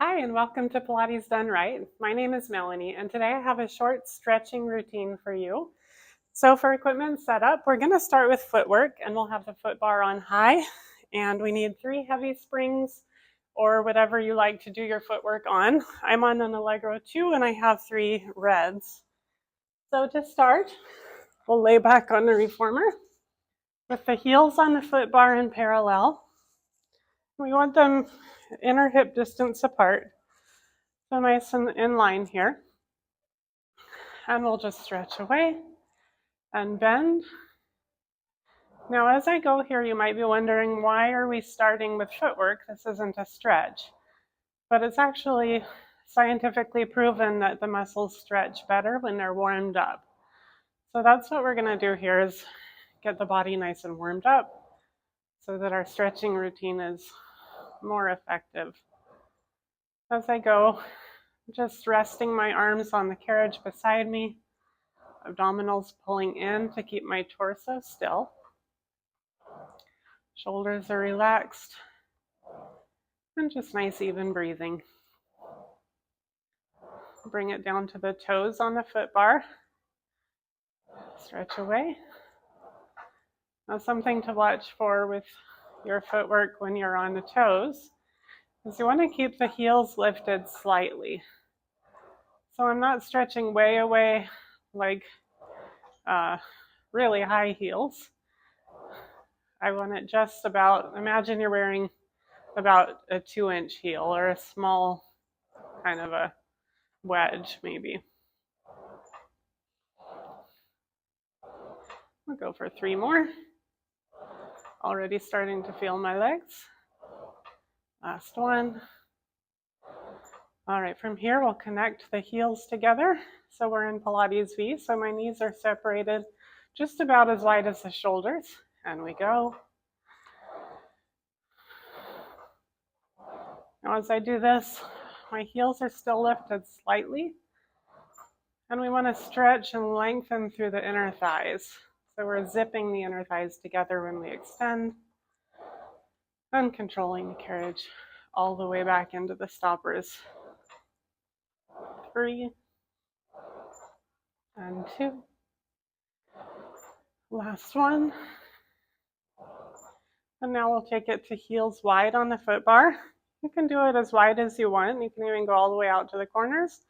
Hi, and welcome to Pilates Done Right. My name is Melanie, and today I have a short stretching routine for you. So for equipment setup, we're going to start with footwork, and we'll have the foot bar on high, and we need 3 heavy springs or whatever you like to do your footwork on. I'm on an Allegro 2, and I have 3 reds. So to start, we'll lay back on the reformer with the heels on the foot bar in parallel. We want them inner hip distance apart. So nice and in line here. And we'll just stretch away and bend. Now, as I go here, you might be wondering, why are we starting with footwork? This isn't a stretch. But it's actually scientifically proven that the muscles stretch better when they're warmed up. So that's what we're going to do here, is get the body nice and warmed up so that our stretching routine is more effective. As I go, just resting my arms on the carriage beside me, abdominals pulling in to keep my torso still. Shoulders are relaxed, and just nice even breathing. Bring it down to the toes on the foot bar. Stretch away. Now, something to watch for with your footwork when you're on the toes is you want to keep the heels lifted slightly. So I'm not stretching way away like really high heels. I want it just about, imagine you're wearing about a 2-inch heel or a small kind of a wedge maybe. We'll go for 3 more. Already starting to feel my legs. Last one. All right, from here we'll connect the heels together. So we're in Pilates V, so my knees are separated just about as wide as the shoulders. And we go. Now as I do this, my heels are still lifted slightly. And we want to stretch and lengthen through the inner thighs. So we're zipping the inner thighs together when we extend, and controlling the carriage all the way back into the stoppers. 3 and 2. Last one. And now we'll take it to heels wide on the foot bar. You can do it as wide as you want. You can even go all the way out to the corners.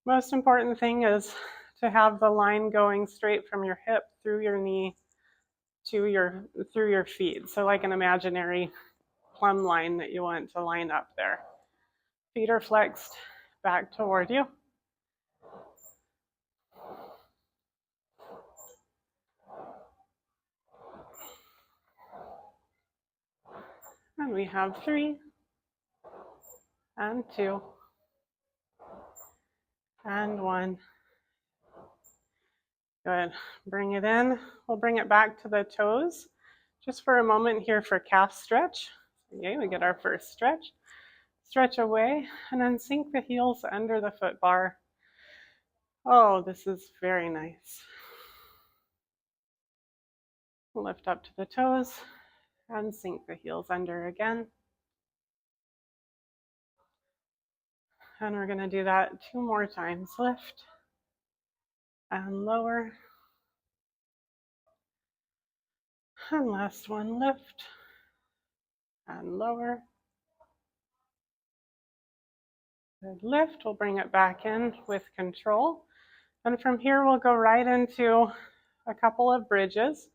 Most important thing is to have the line going straight from your hip through your knee to through your feet. So like an imaginary plumb line that you want to line up there. Feet are flexed back toward you. And we have 3 and 2 and 1. Good. Bring it in. We'll bring it back to the toes just for a moment here for calf stretch. Okay, we get our first stretch. Stretch away and then sink the heels under the foot bar. Oh, this is very nice. Lift up to the toes and sink the heels under again. And we're going to do that 2 more times. Lift and lower. And last one, lift and lower. Good. Lift, we'll bring it back in with control. And from here, we'll go right into a couple of bridges.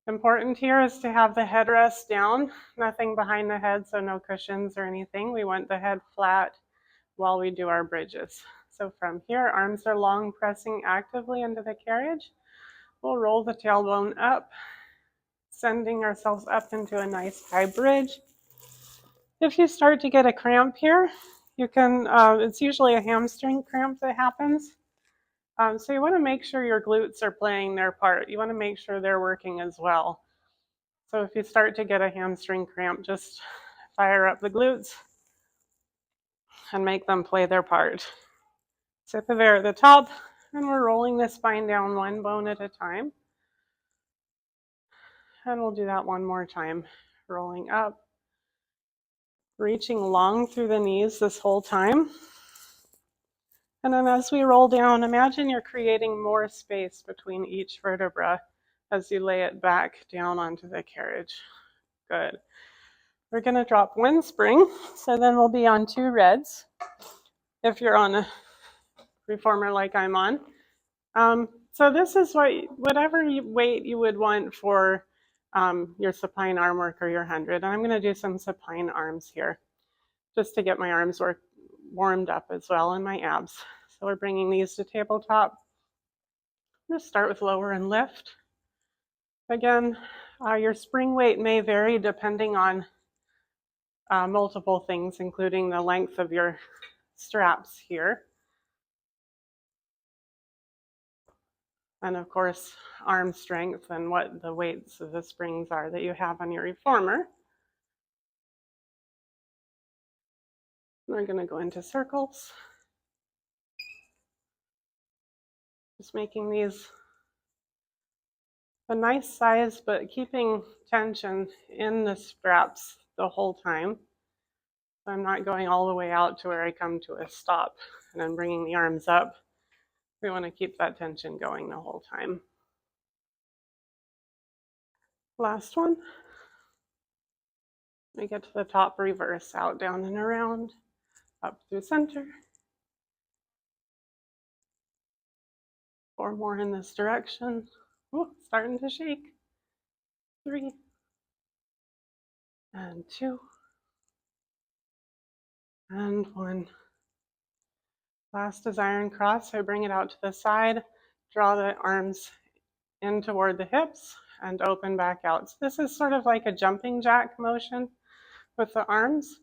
Important here is to have the headrest down, nothing behind the head, so no cushions or anything. We want the head flat while we do our bridges. So from here, arms are long, pressing actively into the carriage. We'll roll the tailbone up, sending ourselves up into a nice high bridge. If you start to get a cramp here, you can, it's usually a hamstring cramp that happens. So you want to make sure your glutes are playing their part. You want to make sure they're working as well. So if you start to get a hamstring cramp, just fire up the glutes and make them play their part. Tip of air at the top, and we're rolling the spine down 1 bone at a time. And we'll do that 1 more time. Rolling up Reaching long through the knees this whole time. And then as we roll down, imagine you're creating more space between each vertebra as you lay it back down onto the carriage. Good. We're going to drop one spring, so then we'll be on 2 reds if you're on a reformer like I'm on. So this is whatever weight you would want for your supine arm work or your 100. And I'm going to do some supine arms here just to get my arms warmed up as well and my abs. So we're bringing these to tabletop. Just start with lower and lift. Again, your spring weight may vary depending on multiple things, including the length of your straps here. And of course, arm strength and what the weights of the springs are that you have on your reformer. We're going to go into circles. Just making these a nice size, but keeping tension in the straps the whole time. So I'm not going all the way out to where I come to a stop and I'm bringing the arms up. We want to keep that tension going the whole time. Last one. We get to the top, reverse, out, down, and around, up through center. 4 more in this direction. Ooh, starting to shake. 3, and 2, and 1. Last is iron cross, so bring it out to the side, draw the arms in toward the hips, and open back out. So this is sort of like a jumping jack motion with the arms.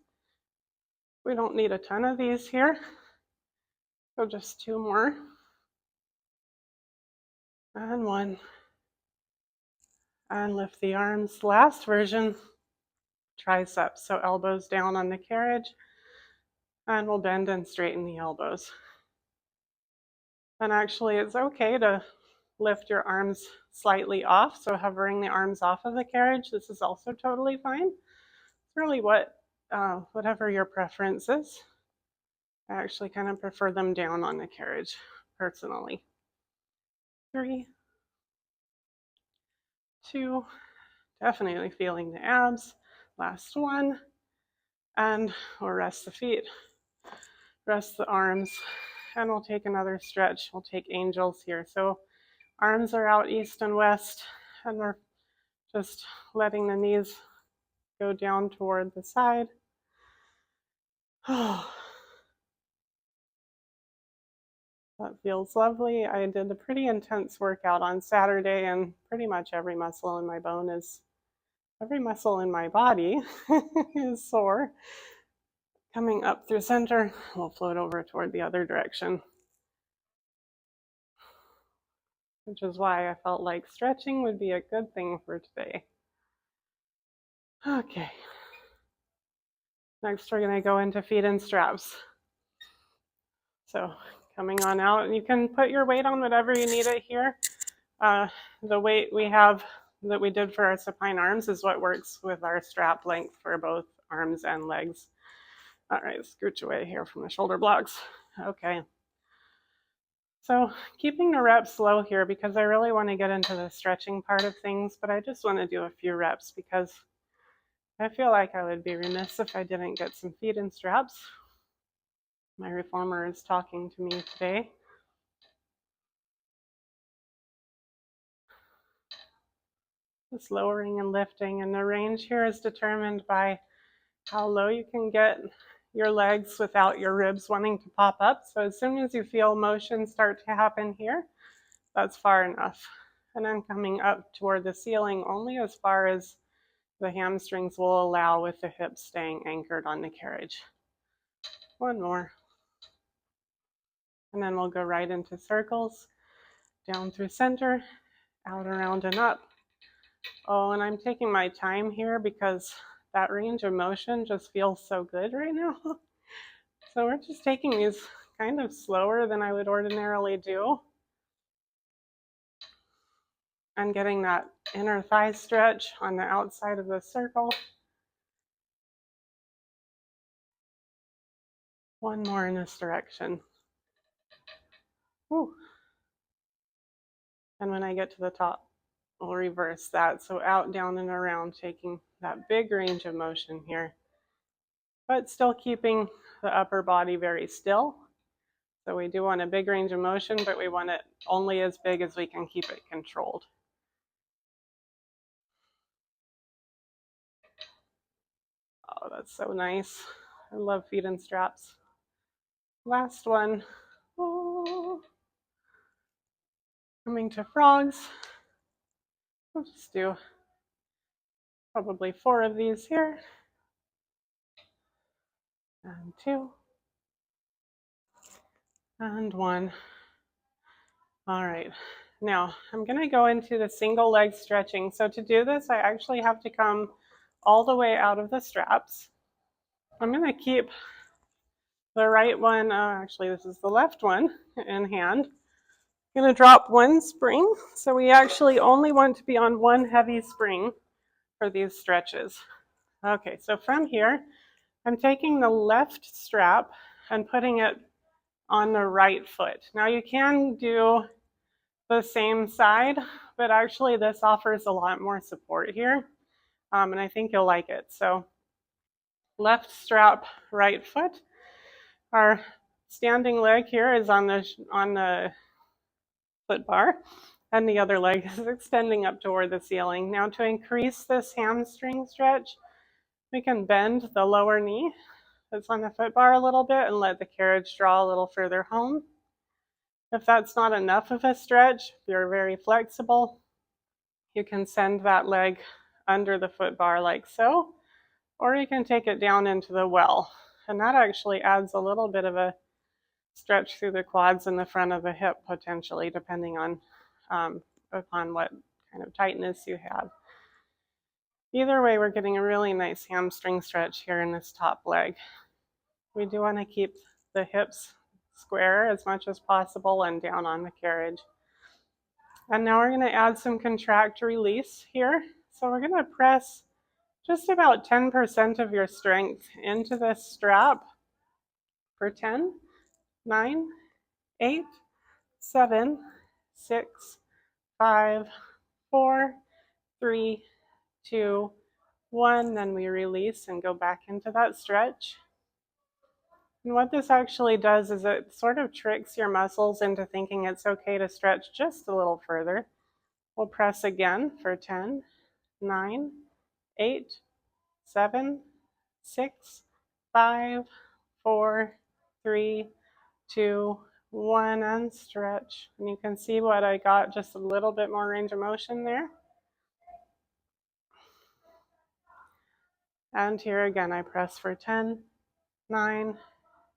We don't need a ton of these here, so just 2 more. And 1. And lift the arms. Last version, triceps, so elbows down on the carriage, and we'll bend and straighten the elbows. And actually, it's okay to lift your arms slightly off, so hovering the arms off of the carriage. This is also totally fine. It's really whatever your preference is. I actually kind of prefer them down on the carriage, personally. 3, 2, definitely feeling the abs. Last one, and we'll rest the feet, rest the arms, and we'll take another stretch. We'll take angels here. So arms are out east and west, and we're just letting the knees go down toward the side. Oh, that feels lovely. I did a pretty intense workout on Saturday, and pretty much every muscle in my body is sore. Coming up through center, we'll float over toward the other direction, which is why I felt like stretching would be a good thing for today. Okay. Next, we're going to go into feet and straps. So coming on out, and you can put your weight on whatever you need it here. The weight we have that we did for our supine arms is what works with our strap length for both arms and legs. All right, scooch away here from the shoulder blocks. Okay. So keeping the reps low here because I really want to get into the stretching part of things, but I just want to do a few reps because I feel like I would be remiss if I didn't get some feet and straps. My reformer is talking to me today. Just lowering and lifting, and the range here is determined by how low you can get your legs without your ribs wanting to pop up. So as soon as you feel motion start to happen here, that's far enough. And then coming up toward the ceiling only as far as the hamstrings will allow with the hips staying anchored on the carriage. 1 more. And then we'll go right into circles, down through center, out, around, and up. Oh, and I'm taking my time here because that range of motion just feels so good right now. So we're just taking these kind of slower than I would ordinarily do. And getting that inner thigh stretch on the outside of the circle. One more in this direction. Whew. And when I get to the top, we'll reverse that. So out, down, and around, taking that big range of motion here, but still keeping the upper body very still. So we do want a big range of motion, but we want it only as big as we can keep it controlled. Oh, that's so nice. I love feet and straps. Last one. Oh. Coming to frogs. We'll just do probably 4 of these here. And 2. And 1. All right. Now I'm going to go into the single leg stretching. So to do this, I actually have to come all the way out of the straps. I'm going to keep the right one, actually this is the left one, in hand. I'm going to drop one spring. So we actually only want to be on one heavy spring for these stretches. Okay, so from here, I'm taking the left strap and putting it on the right foot. Now you can do the same side, but actually this offers a lot more support here, and I think you'll like it. So left strap, right foot. Our standing leg here is on the foot bar, and the other leg is extending up toward the ceiling. Now to increase this hamstring stretch, we can bend the lower knee that's on the foot bar a little bit and let the carriage draw a little further home. If that's not enough of a stretch, if you're very flexible, you can send that leg under the foot bar like so, or you can take it down into the well. And that actually adds a little bit of a stretch through the quads and the front of the hip potentially, depending on upon what kind of tightness you have. Either way, we're getting a really nice hamstring stretch here in this top leg. We do want to keep the hips square as much as possible and down on the carriage. And now we're going to add some contract release here. So we're going to press just about 10% of your strength into this strap for 10, 9, 8, 7, 6, 5, 4, 3, 2, 1. Then we release and go back into that stretch. And what this actually does is it sort of tricks your muscles into thinking it's okay to stretch just a little further. We'll press again for 10, 9, 8, 7, 6, 5, 4, 3, 2, 1, and stretch. And you can see what I got, just a little bit more range of motion there. And here again, I press for 10, 9,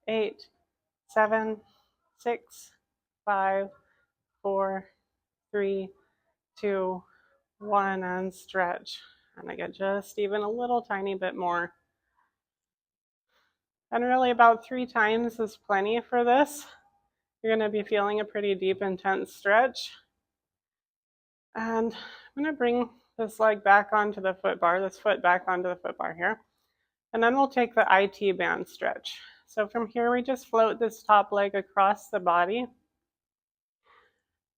8, 7, 6, 5, 4, 3, 2, 1, and stretch. And I get just even a little tiny bit more. And really about 3 times is plenty for this. You're going to be feeling a pretty deep, intense stretch. And I'm going to bring this leg back onto the foot bar, this foot back onto the foot bar here. And then we'll take the IT band stretch. So from here, we just float this top leg across the body.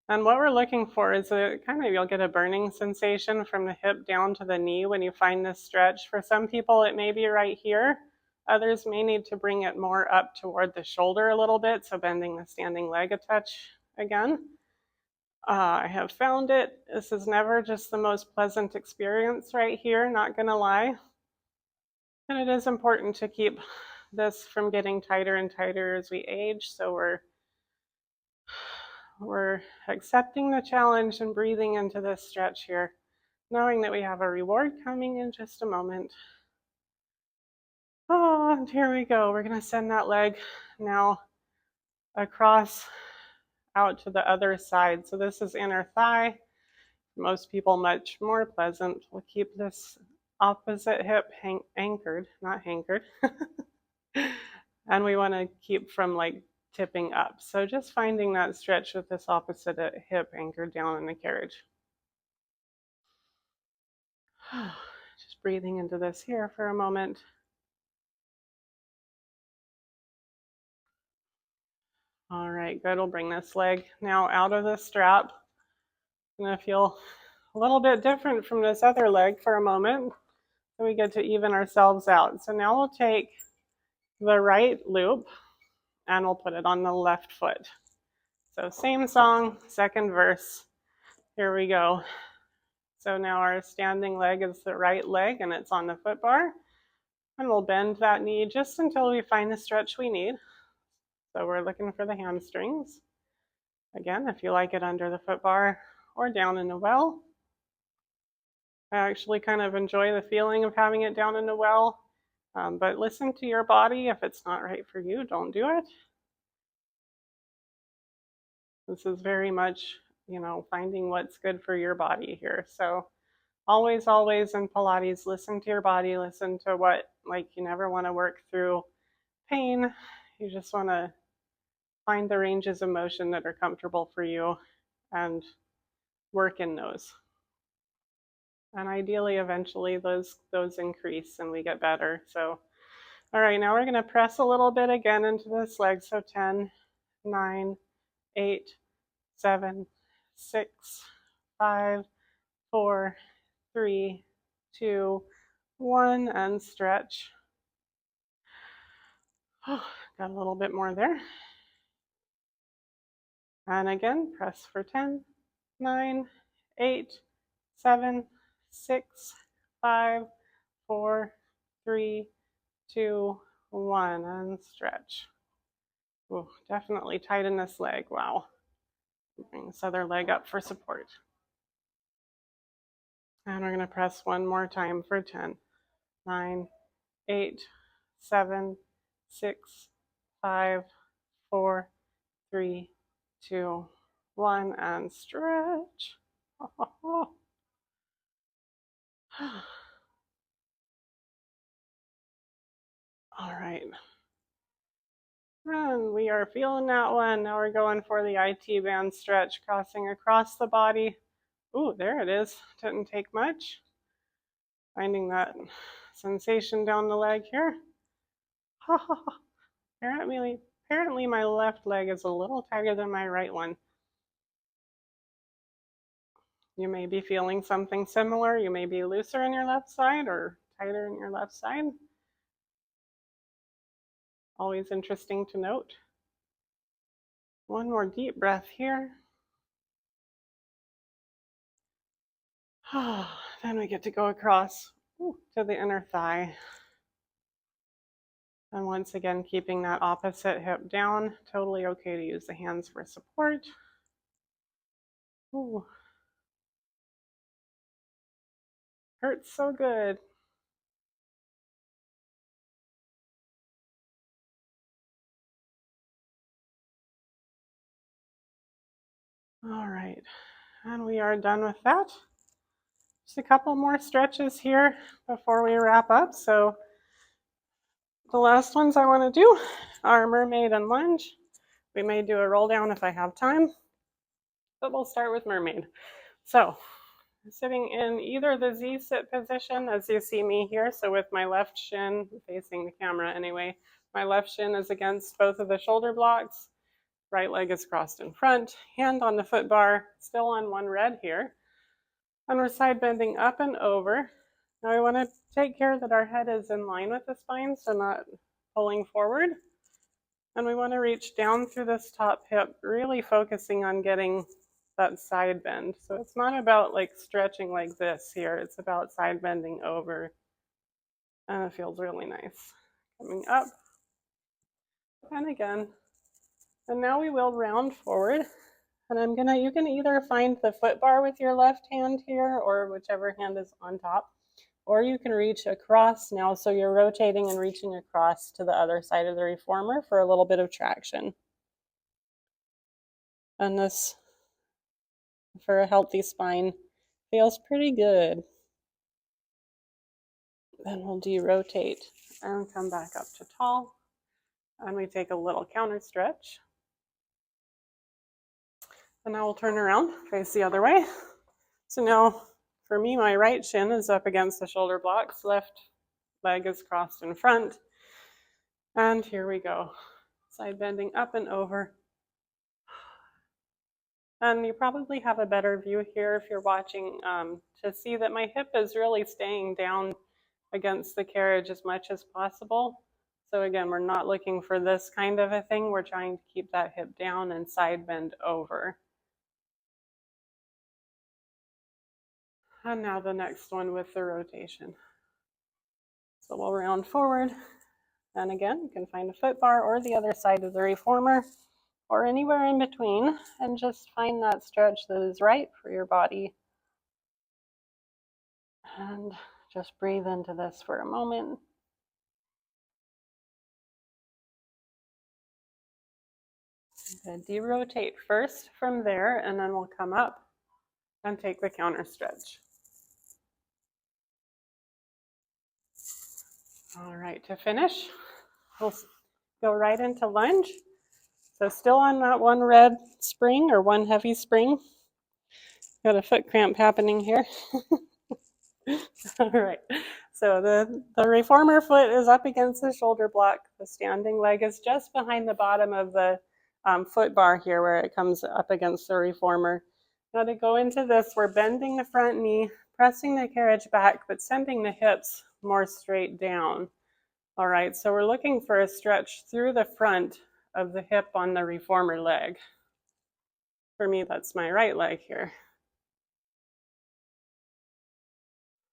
And what we're looking for is you'll get a burning sensation from the hip down to the knee when you find this stretch. For some people, it may be right here. Others may need to bring it more up toward the shoulder a little bit, so bending the standing leg a touch again. I have found it. This is never just the most pleasant experience right here, not gonna lie. And it is important to keep this from getting tighter and tighter as we age, so we're accepting the challenge and breathing into this stretch here, knowing that we have a reward coming in just a moment. Oh, and here we go. We're going to send that leg now across out to the other side. So this is inner thigh. Most people much more pleasant. We'll keep this opposite hip anchored, not hankered. And we want to keep from tipping up. So just finding that stretch with this opposite hip anchored down in the carriage. Just breathing into this here for a moment. All right, good. We'll bring this leg now out of the strap. I'm going to feel a little bit different from this other leg for a moment. So we get to even ourselves out. So now we'll take the right loop and we'll put it on the left foot. So same song, second verse. Here we go. So now our standing leg is the right leg and it's on the foot bar. And we'll bend that knee just until we find the stretch we need. So we're looking for the hamstrings. Again, if you like it under the foot bar or down in the well. I actually kind of enjoy the feeling of having it down in the well. But listen to your body. If it's not right for you, don't do it. This is very much, finding what's good for your body here. So always, always in Pilates, listen to your body, listen to what, you never want to work through pain. You just want to find the ranges of motion that are comfortable for you and work in those. And ideally, eventually, those increase and we get better. So, all right, now we're going to press a little bit again into this leg. So 10, 9, 8, 7, 6, 5, 4, 3, 2, 1, and stretch. Oh, got a little bit more there. And again, press for 10, 9, 8, 7, 6, 5, 4, 3, 2, 1, and stretch. Ooh, definitely tighten this leg. Wow. Bring this other leg up for support. And we're going to press one more time for 10, 9, 8, 7, 6, 5, 4, 3, 2, 1, and stretch. All right. And we are feeling that one. Now we're going for the IT band stretch, crossing across the body. Ooh, there it is. Didn't take much. Finding that sensation down the leg here. Apparently my left leg is a little tighter than my right one. You may be feeling something similar. You may be looser in your left side or tighter in your left side. Always interesting to note. One more deep breath here. Then we get to go across to the inner thigh. And once again, keeping that opposite hip down. Totally okay to use the hands for support. Ooh. Hurts so good. All right, and we are done with that. Just a couple more stretches here before we wrap up. So the last ones I want to do are Mermaid and Lunge. We may do a roll down if I have time, but we'll start with Mermaid. So sitting in either the Z-sit position, as you see me here, so with my left shin facing the camera anyway, my left shin is against both of the shoulder blocks, right leg is crossed in front, hand on the foot bar, still on one red here, and we're side bending up and over. Now we want to take care that our head is in line with the spine, so not pulling forward. And we want to reach down through this top hip, really focusing on getting that side bend. So it's not about stretching like this here. It's about side bending over. And it feels really nice. Coming up. And again. And now we will round forward. And you can either find the foot bar with your left hand here or whichever hand is on top. Or you can reach across now, so you're rotating and reaching across to the other side of the reformer for a little bit of traction. And this, for a healthy spine, feels pretty good. Then we'll derotate and come back up to tall. And we take a little counter stretch. And now we'll turn around, face the other way. So now, for me, my right shin is up against the shoulder blocks. Left leg is crossed in front. And here we go. Side bending up and over. And you probably have a better view here if you're watching to see that my hip is really staying down against the carriage as much as possible. So again, we're not looking for this kind of a thing. We're trying to keep that hip down and side bend over. And now the next one with the rotation. So we'll round forward. And again, you can find a foot bar or the other side of the reformer or anywhere in between and just find that stretch that is right for your body. And just breathe into this for a moment. De-rotate first from there, and then we'll come up and take the counter stretch. All right, to finish, we'll go right into lunge. So still on that one red spring or one heavy spring. Got a foot cramp happening here. All right, so the reformer foot is up against the shoulder block. The standing leg is just behind the bottom of the foot bar here where it comes up against the reformer. Now to go into this, we're bending the front knee, pressing the carriage back, but sending the hips more straight down. All right, so we're looking for a stretch through the front of the hip on the reformer leg. For me, that's my right leg here.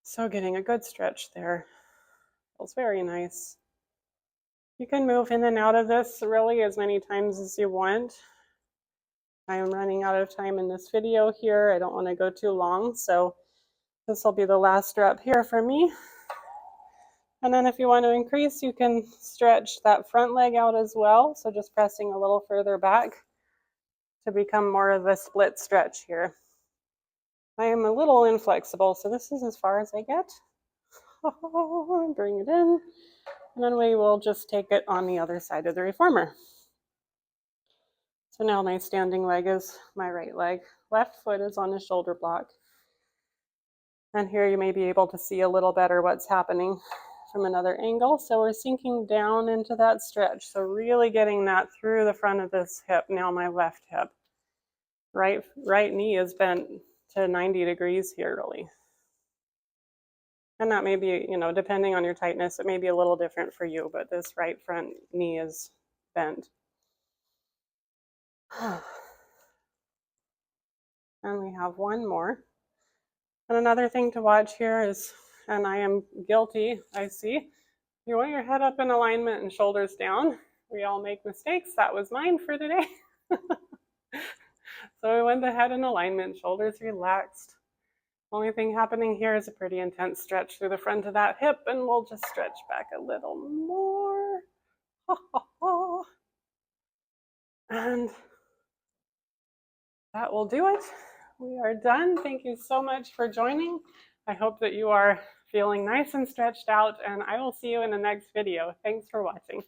So getting a good stretch there. Feels very nice. You can move in and out of this really as many times as you want. I am running out of time in this video here. I don't want to go too long, so this will be the last rep here for me. And then if you want to increase, you can stretch that front leg out as well. So just pressing a little further back to become more of a split stretch here. I am a little inflexible, so this is as far as I get. Bring it in, and then we will just take it on the other side of the reformer. So now my standing leg is my right leg. Left foot is on the shoulder block. And here you may be able to see a little better what's happening from another angle. So we're sinking down into that stretch. So really getting that through the front of this hip, now my left hip. Right knee is bent to 90 degrees here really. And that may be, depending on your tightness, it may be a little different for you, but this right front knee is bent. And we have one more. And another thing to watch here is, and I am guilty, I see, you want your head up in alignment and shoulders down. We all make mistakes. That was mine for today. So we went the head in alignment, shoulders relaxed. Only thing happening here is a pretty intense stretch through the front of that hip, and we'll just stretch back a little more. And that will do it. We are done. Thank you so much for joining. I hope that you are feeling nice and stretched out, and I will see you in the next video. Thanks for watching.